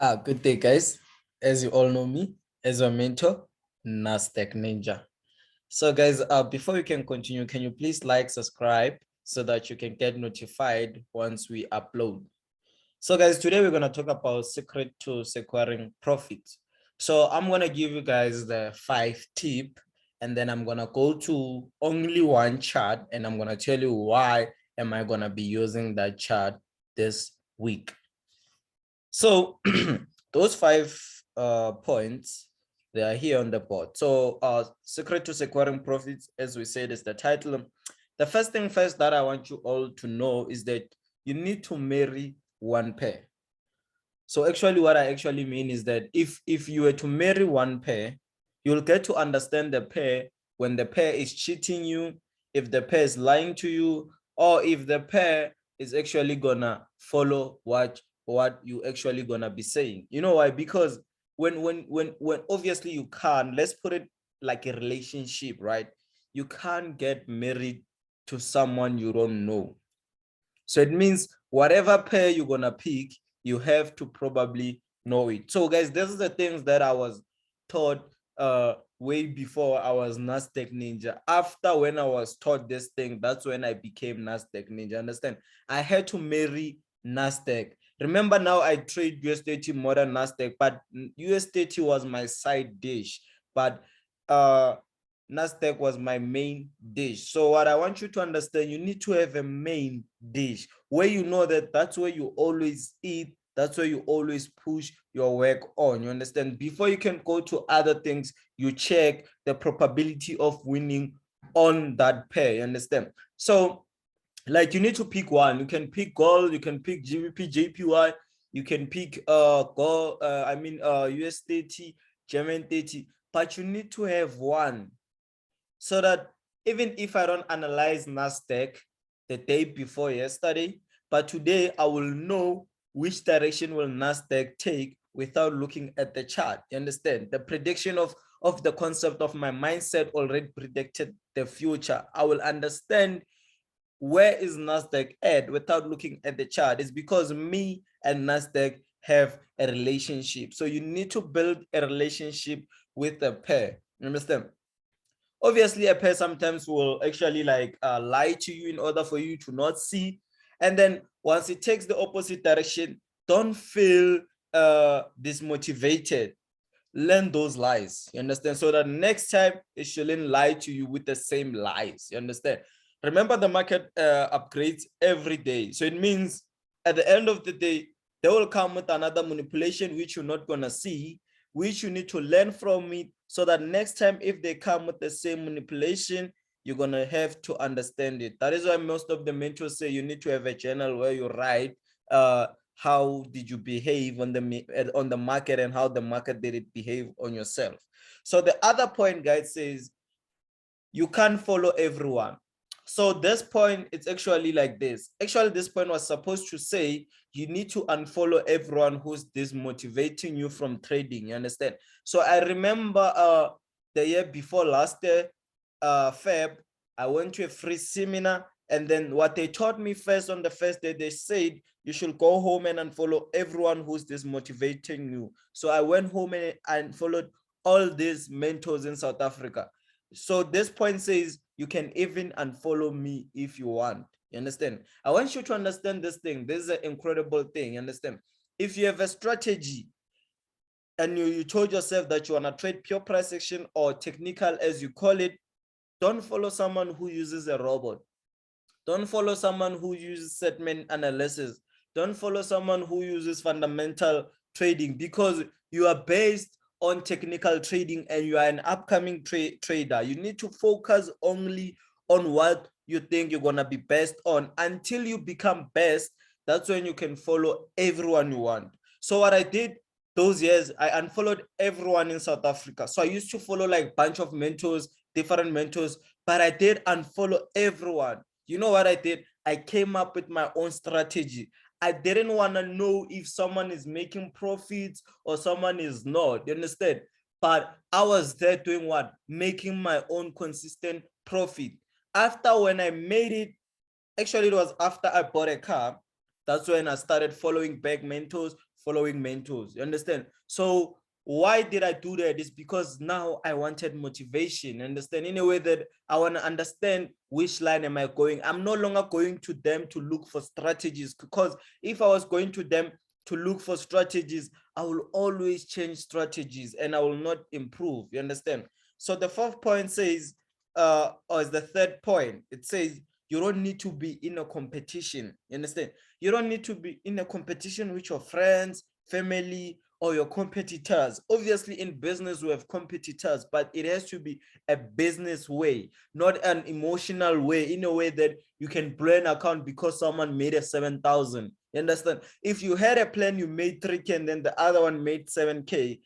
Good day, guys. As you all know me, as your mentor, Nasdaq Ninja. So, guys, before we can continue, can you please like, subscribe so that you can get notified once we upload? So, guys, today we're going to talk about secret to securing profit. So, I'm going to give you guys the 5 tip, and then I'm going to go to only one chart, and I'm going to tell you why am I going to be using that chart this week. So those 5 points, they are here on the board. So secret to securing profits, as we said, is the title. The first thing first that I want you all to know is that you need to marry one pair. So actually what I actually mean is that if you were to marry one pair, you'll get to understand the pair when the pair is cheating you, if the pair is lying to you, or if the pair is actually gonna follow what you actually gonna be saying. You know why? Because when obviously you can't, let's put it like a relationship, right? You can't get married to someone you don't know. So it means whatever pair you're gonna pick, you have to probably know it. So guys, this is the things that I was taught way before I was Nasdaq Ninja. After when I was taught this thing, that's when I became Nasdaq Ninja. Understand? I had to marry Nasdaq. Remember, now I trade USDT more than Nasdaq, but USDT was my side dish. But Nasdaq was my main dish. So what I want you to understand, you need to have a main dish where you know that that's where you always eat, that's where you always push your work on. You understand? Before you can go to other things, you check the probability of winning on that pair. You understand? So like you need to pick one. You can pick gold, you can pick GBP, JPY, you can pick USDT, German 30, but you need to have one so that even if I don't analyze Nasdaq the day before yesterday, but today I will know which direction will Nasdaq take without looking at the chart. You understand? The prediction of the concept of my mindset already predicted the future. I will understand where is Nasdaq at without looking at the chart. It's because me and Nasdaq have a relationship. So you need to build a relationship with a pair. You understand? Obviously a pair sometimes will actually like lie to you in order for you to not see, and then once it takes the opposite direction, don't feel dismotivated. Learn those lies, you understand, so that next time it shouldn't lie to you with the same lies. You understand? Remember, the market upgrades every day, so it means at the end of the day they will come with another manipulation which you're not gonna see, which you need to learn from it, so that next time if they come with the same manipulation, you're gonna have to understand it. That is why most of the mentors say you need to have a journal where you write how did you behave on the market and how the market did it behave on yourself. So the other point, guys, says you can't follow everyone. So this point, it's actually like this. Actually, this point was supposed to say you need to unfollow everyone who's dismotivating you from trading. You understand? So I remember the year before last year, Feb, I went to a free seminar, and then what they taught me first on the first day, they said you should go home and unfollow everyone who's dismotivating you. So I went home and followed all these mentors in South Africa. So this point says you can even unfollow me if you want. You understand? I want you to understand this thing. This is an incredible thing. You understand? If you have a strategy and you told yourself that you want to trade pure price action or technical, as you call it, don't follow someone who uses a robot. Don't follow someone who uses segment analysis. Don't follow someone who uses fundamental trading, because you are based on technical trading and you are an upcoming trader. You need to focus only on what you think you're going to be best on. Until you become best, that's when you can follow everyone you want. So what I did those years, I unfollowed everyone in South Africa. So I used to follow like a bunch of mentors, different mentors, but I did unfollow everyone. You know what I did? I came up with my own strategy. I didn't want to know if someone is making profits or someone is not. You understand? But I was there doing what? Making my own consistent profit. After when I made it, actually it was after I bought a car. That's when I started following back mentors, following mentors. You understand? So why did I do that? Is because now I wanted motivation. Understand? In a way that I want to understand which line am I going. I'm no longer going to them to look for strategies, because if I was going to them to look for strategies, I will always change strategies and I will not improve. You understand? So the fourth point says, or is the third point, it says you don't need to be in a competition. You understand? You don't need to be in a competition with your friends, family, or your competitors. Obviously, in business, we have competitors, but it has to be a business way, not an emotional way, in a way that you can blow an account because someone made a 7,000. You understand? If you had a plan, you made 3K and then the other one made 7K,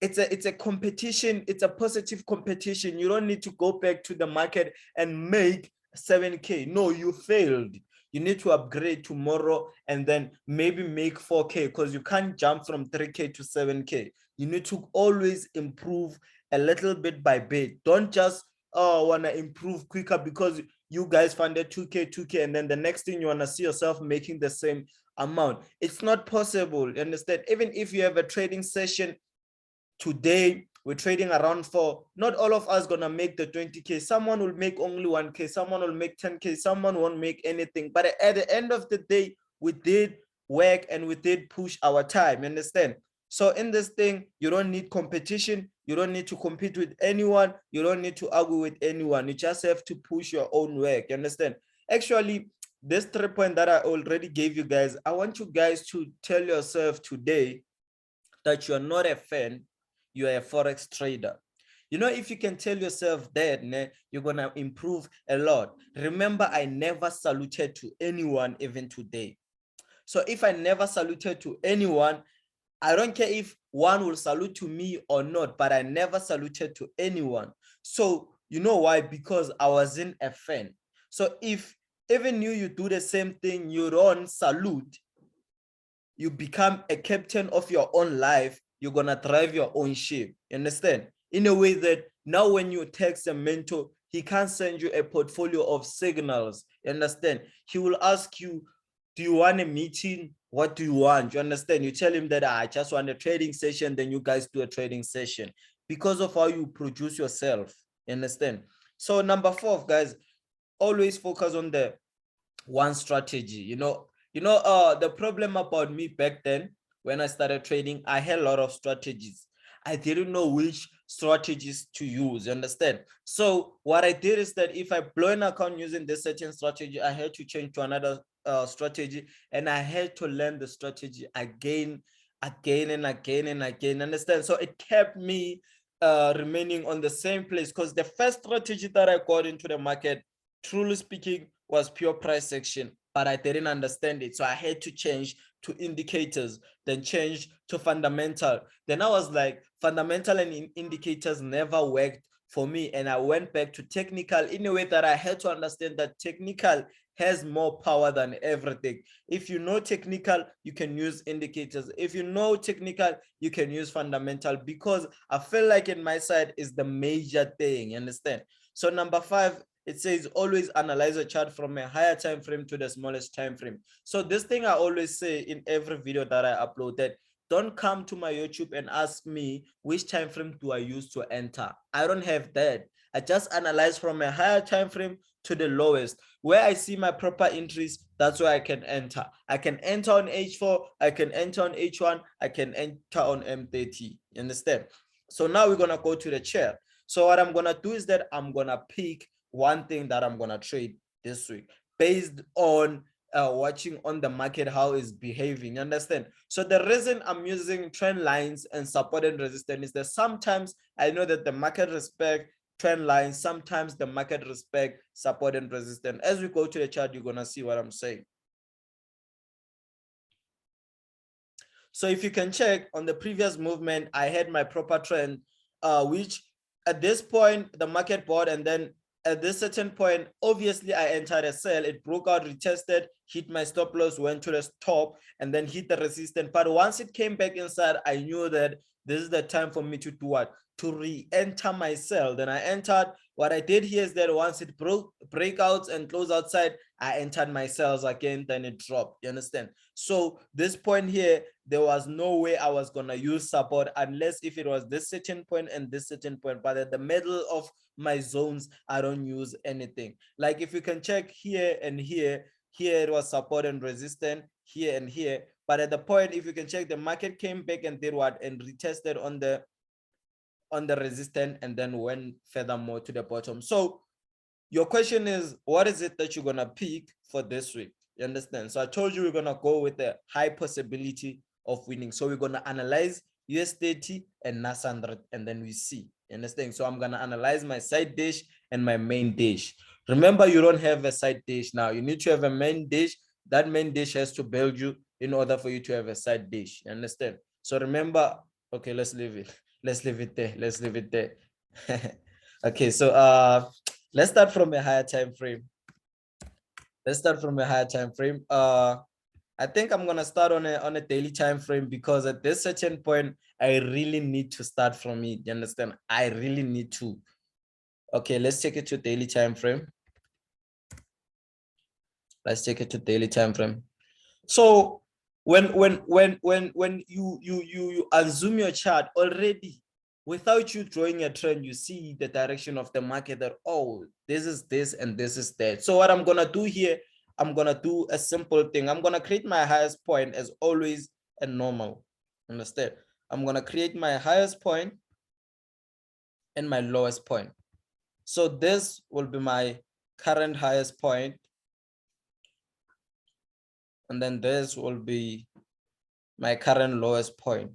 it's a competition. It's a positive competition. You don't need to go back to the market and make 7K. No, you failed. You need to upgrade tomorrow and then maybe make 4K, because you can't jump from 3K to 7K. You need to always improve a little bit by bit. Don't just want to improve quicker because you guys funded 2K, and then the next thing you want to see yourself making the same amount. It's not possible. You understand? Even if you have a trading session today, we're trading around 4, not all of us gonna make the 20K. Someone will make only 1K, someone will make 10K, someone won't make anything. But at the end of the day, we did work and we did push our time. You understand? So in this thing, you don't need competition. You don't need to compete with anyone. You don't need to argue with anyone. You just have to push your own work. You understand? Actually, this 3 point that I already gave you guys, I want you guys to tell yourself today that you're not a fan, you're a forex trader. You know, if you can tell yourself that, you're gonna improve a lot. Remember, I never saluted to anyone even today. So if I never saluted to anyone, I don't care if one will salute to me or not, but I never saluted to anyone. So you know why? Because I wasn't a fan. So if even you do the same thing, you don't salute, you become a captain of your own life, you're gonna drive your own ship. You understand? In a way that now when you text a mentor, he can't send you a portfolio of signals. You understand? He will ask you, do you want a meeting? What do you want? You understand? You tell him that I just want a trading session, then you guys do a trading session because of how you produce yourself. You understand? So number 4, guys, always focus on the one strategy. The problem about me back then when I started trading, I had a lot of strategies. I didn't know which strategies to use. You understand? So what I did is that if I blow an account using this certain strategy, I had to change to another strategy, and I had to learn the strategy again and again. Understand? So it kept me remaining on the same place, because the first strategy that I got into the market, truly speaking, was pure price action, but I didn't understand it. So I had to change to indicators, then change to fundamental. Then I was like, fundamental and indicators never worked for me. And I went back to technical, in a way that I had to understand that technical has more power than everything. If you know technical, you can use indicators. If you know technical, you can use fundamental, because I feel like in my side is the major thing. You understand? So number 5, it says always analyze a chart from a higher time frame to the smallest time frame. So this thing I always say in every video that I upload, that don't come to my YouTube and ask me which time frame do I use to enter. I don't have that. I just analyze from a higher time frame to the lowest. Where I see my proper entries, that's where I can enter. I can enter on H4, I can enter on H1, I can enter on M30. You understand? So now we're gonna go to the chart. So what I'm gonna do is that I'm gonna pick one thing that I'm gonna trade this week based on watching on the market how it's behaving. You understand? So the reason I'm using trend lines and support and resistance is that sometimes I know that the market respect trend lines, sometimes the market respect support and resistance. As we go to the chart, you're gonna see what I'm saying. So if you can check on the previous movement, I had my proper trend, which at this point the market bought, and then at this certain point, obviously I entered a sell. It broke out, retested, hit my stop loss, went to the top, and then hit the resistance. But once it came back inside, I knew that this is the time for me to do what? To re-enter my sell. Then I entered. What I did here is that once it broke breakouts and closed outside, I entered my sells again, then it dropped. You understand? So this point here, there was no way I was gonna use support unless if it was this certain point and this certain point. But at the middle of my zones, I don't use anything. Like if you can check here and here, here it was support and resistance, here and here. But at the point, if you can check, the market came back and did what? And retested on the resistance and then went furthermore to the bottom. So your question is, what is it that you're gonna pick for this week? You understand? So I told you we're gonna go with a high possibility of winning. So we're gonna analyze US30 and NAS100 and then we see. You understand? So I'm gonna analyze my side dish and my main dish. Remember, you don't have a side dish now. You need to have a main dish. That main dish has to build you in order for you to have a side dish. You understand? So remember, okay, let's leave it. Let's leave it there. Let's leave it there. Okay, so let's start from a higher time frame. Let's start from a higher time frame. I think I'm gonna start on a daily time frame because at this certain point, I really need to start from it. You understand? I really need to. Okay, let's take it to daily time frame. Let's take it to daily time frame. So when you unzoom your chart already, without you drawing a trend, you see the direction of the market that, oh, this is this and this is that. So what I'm gonna do here, I'm gonna do a simple thing. I'm gonna create my highest point as always and normal. Understand? I'm gonna create my highest point and my lowest point. So this will be my current highest point, and then this will be my current lowest point.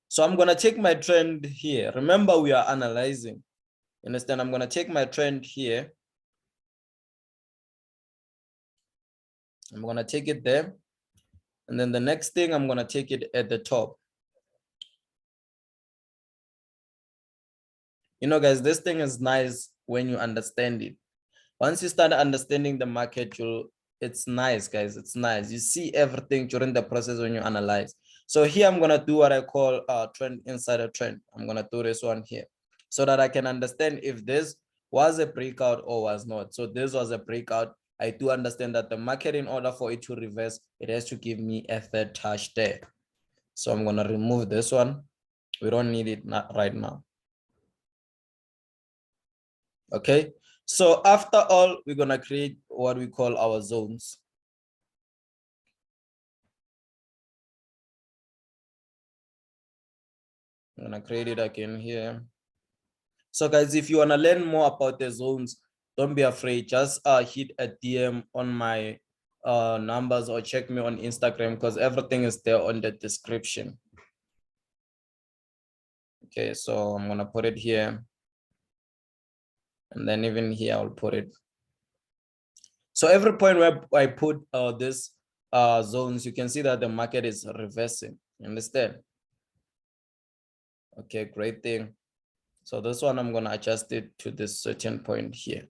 So I'm going to take my trend here. Remember, we are analyzing. Understand? I'm going to take my trend here. I'm going to take it there. And then the next thing, I'm going to take it at the top. You know, guys, this thing is nice when you understand it. Once you start understanding the market, it's nice, guys. It's nice. You see everything during the process when you analyze. So here I'm gonna do what I call a trend inside a trend. I'm gonna do this one here so that I can understand if this was a breakout or was not. So this was a breakout. I do understand that the market, in order for it to reverse, it has to give me a third touch there. So I'm gonna remove this one. We don't need it right now. Okay. So after all, we're gonna create what we call our zones. I'm gonna create it again here. So guys, if you wanna learn more about the zones, don't be afraid. Just hit a DM on my numbers or check me on Instagram because everything is there on the description. Okay, so I'm gonna put it here. And then even here, I'll put it. So every point where I put this zones, you can see that the market is reversing. You understand? Okay, great thing. So this one, I'm going to adjust it to this certain point here.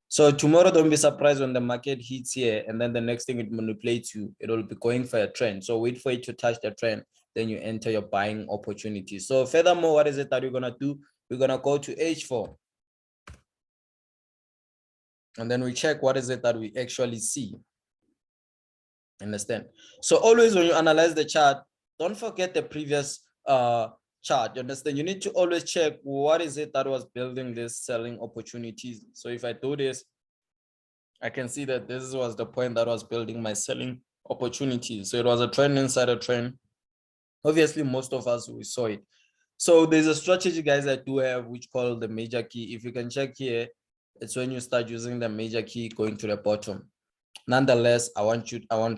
So tomorrow, don't be surprised when the market hits here and then the next thing it manipulates you. It will be going for a trend. So wait for it to touch the trend. Then you enter your buying opportunity. So furthermore, what is it that we're going to do? We're going to go to H4. And then we check what is it that we actually see. Understand? So always when you analyze the chart, don't forget the previous chart. You understand? You need to always check what is it that was building this selling opportunities. So if I do this, I can see that this was the point that was building my selling opportunities. So it was a trend inside a trend. Obviously, most of us, we saw it. So there's a strategy, guys, I do have, which called the major key. If you can check here, it's when you start using the major key going to the bottom. Nonetheless, I want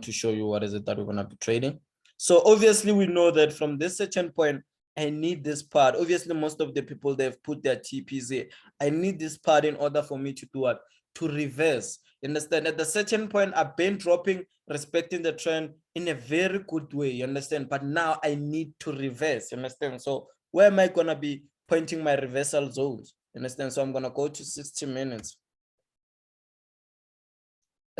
to show you what is it that we're going to be trading. So obviously we know that from this certain point, I need this part. Obviously, most of the people, they've put their TPs here. I need this part in order for me to do what? To reverse. You understand? At the certain point, I've been dropping, respecting the trend in a very good way. You understand? But now I need to reverse. You understand? So where am I going to be pointing my reversal zones? You understand? So I'm going to go to 60 minutes.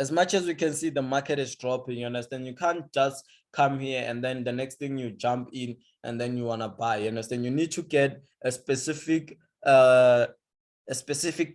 as much as we can see the market is dropping, you understand, you can't just come here and then the next thing you jump in and then you want to buy, you understand. You need to get a specific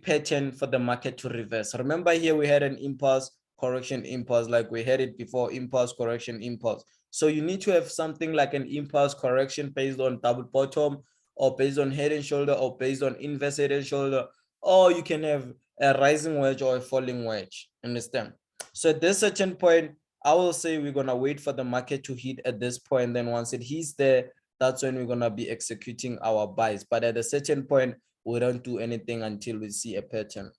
pattern for the market to reverse. Remember here we had an impulse, correction, impulse, like we had it before, impulse, correction, impulse. So you need to have something like an impulse correction based on double bottom, or based on head and shoulder, or based on inverse head and shoulder, or you can have a rising wedge or a falling wedge, understand. So at this certain point, I will say we're going to wait for the market to hit at this point. Then once it hits there, that's when we're going to be executing our buys. But at a certain point, we don't do anything until we see a pattern.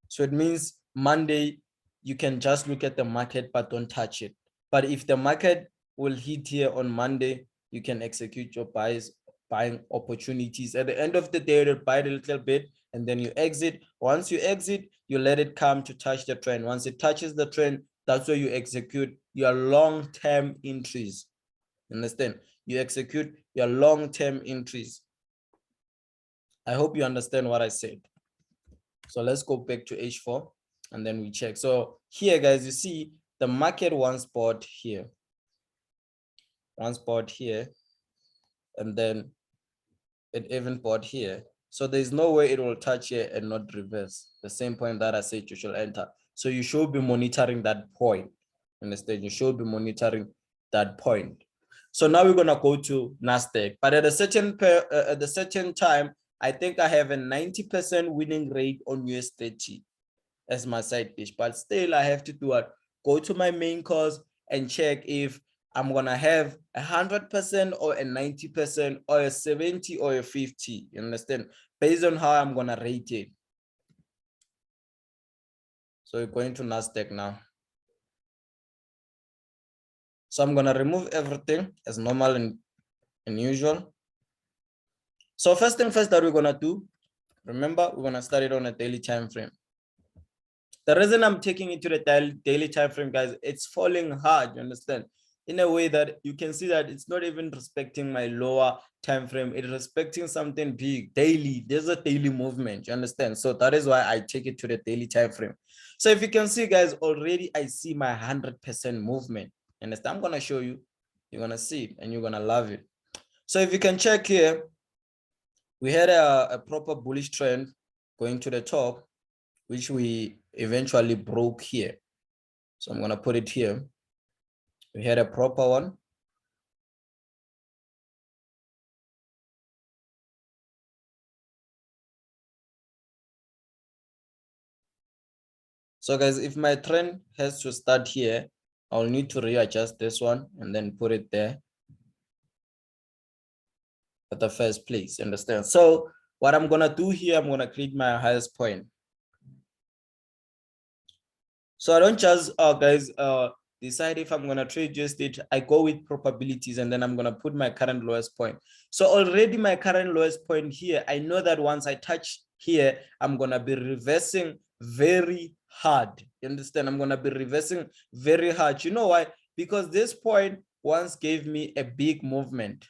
So it means Monday, you can just look at the market, but don't touch it. But if the market will hit here on Monday, you can execute your buying opportunities. At the end of the day, you'll buy a little bit and then you exit. Once you exit, you let it come to touch the trend. Once it touches the trend, that's where you execute your long-term entries. Understand? You execute your long-term entries. I hope you understand what I said. So let's go back to H4 and then we check. So here, guys, you see the market once bought here, once bought here, and then it even bought here. So there's no way it will touch here and not reverse. The same point that I said you should enter. So you should be monitoring that point. Understand? You should be monitoring that point. So now we're gonna go to Nasdaq. But at a certain time, I think I have a 90% winning rate on US30 as my side pitch. But still, I have to do what? Go to my main course and check if I'm gonna have 100% or a 90% or a 70 or a 50. You understand? Based on how I'm gonna rate it. So we're going to Nasdaq now. So I'm gonna remove everything as normal and usual. So first thing first that we're gonna do, remember, we're gonna start it on a daily time frame. The reason I'm taking it to the daily time frame, guys, it's falling hard, you understand, in a way that you can see that it's not even respecting my lower time frame. It's respecting something big daily. There's a daily movement, you understand. So that is why I take it to the daily time frame. So if you can see, guys, already I see my 100% movement. Understand? I'm gonna show you. You're gonna see it and you're gonna love it. So if you can check here, we had a proper bullish trend going to the top, which we eventually broke here. So I'm gonna put it here. We had a proper one. So guys, if my trend has to start here, I'll need to readjust this one and then put it there at the first place, understand? So what I'm gonna do here, I'm gonna create my highest point. So I don't just guys decide if I'm gonna trade just it. I go with probabilities and then I'm gonna put my current lowest point. So already my current lowest point here, I know that once I touch here, I'm gonna be reversing very hard. You understand? I'm gonna be reversing very hard. You know why? Because this point once gave me a big movement.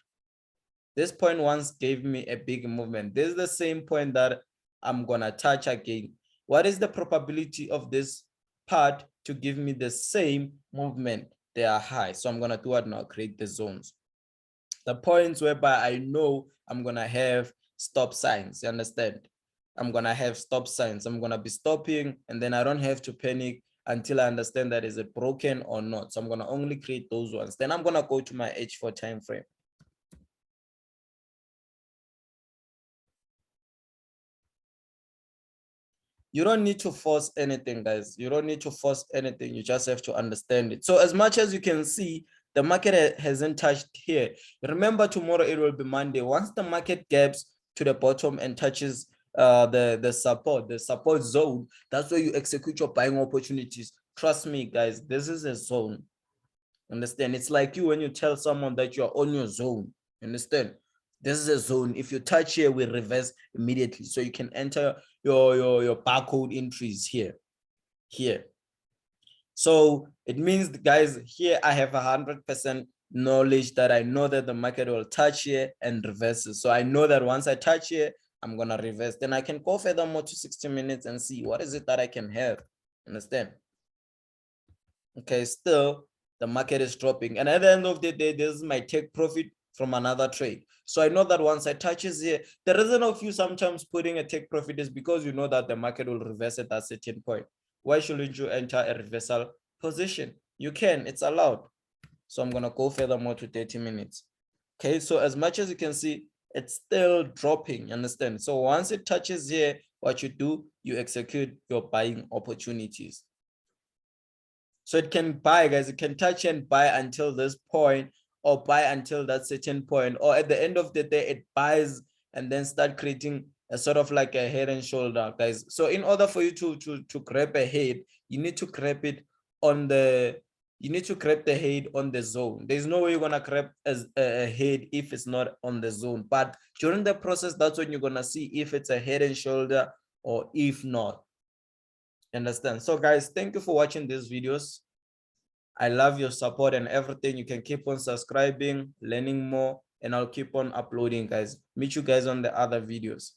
This point once gave me a big movement. This is the same point that I'm gonna touch again. What is the probability of this part to give me the same movement? They are high. So I'm gonna do what now? Create the zones. The points whereby I know I'm gonna have stop signs. You understand? I'm gonna have stop signs. I'm gonna be stopping, and then I don't have to panic until I understand that is it broken or not. So I'm gonna only create those ones. Then I'm gonna go to my H4 time frame. You don't need to force anything, guys. You don't need to force anything. You just have to understand it. So as much as you can see, the market hasn't touched here. Remember, tomorrow it will be Monday. Once the market gaps to the bottom and touches the support zone, that's where you execute your buying opportunities. Trust me, guys, this is a zone. Understand? It's like you when you tell someone that you're on your zone. Understand? This is a zone. If you touch here, we reverse immediately. So you can enter your barcode entries here. So it means, guys, here I have 100% knowledge that I know that the market will touch here and reverses. So I know that once I touch here, I'm gonna reverse. Then I can go further more to 60 minutes and see what is it that I can have. Understand? Okay, still the market is dropping, and at the end of the day, this is my take profit from another trade. So I know that once I touches here, the reason of you sometimes putting a take profit is because you know that the market will reverse at that certain point. Why shouldn't you enter a reversal position? You can, it's allowed. So I'm gonna go furthermore to 30 minutes. Okay, so as much as you can see, it's still dropping, you understand? So once it touches here, what you do, you execute your buying opportunities. So it can buy, guys, it can touch and buy until this point, or buy until that certain point, or at the end of the day, it buys and then start creating a sort of like a head and shoulder, guys. So in order for you to grab a head, you need to grab it on the, you need to grab the head on the zone. There's no way you're gonna grab as a head if it's not on the zone. But during the process, that's when you're gonna see if it's a head and shoulder or if not. Understand? So guys, thank you for watching these videos. I love your support and everything. You can keep on subscribing, learning more, and I'll keep on uploading, guys. Meet you guys on the other videos.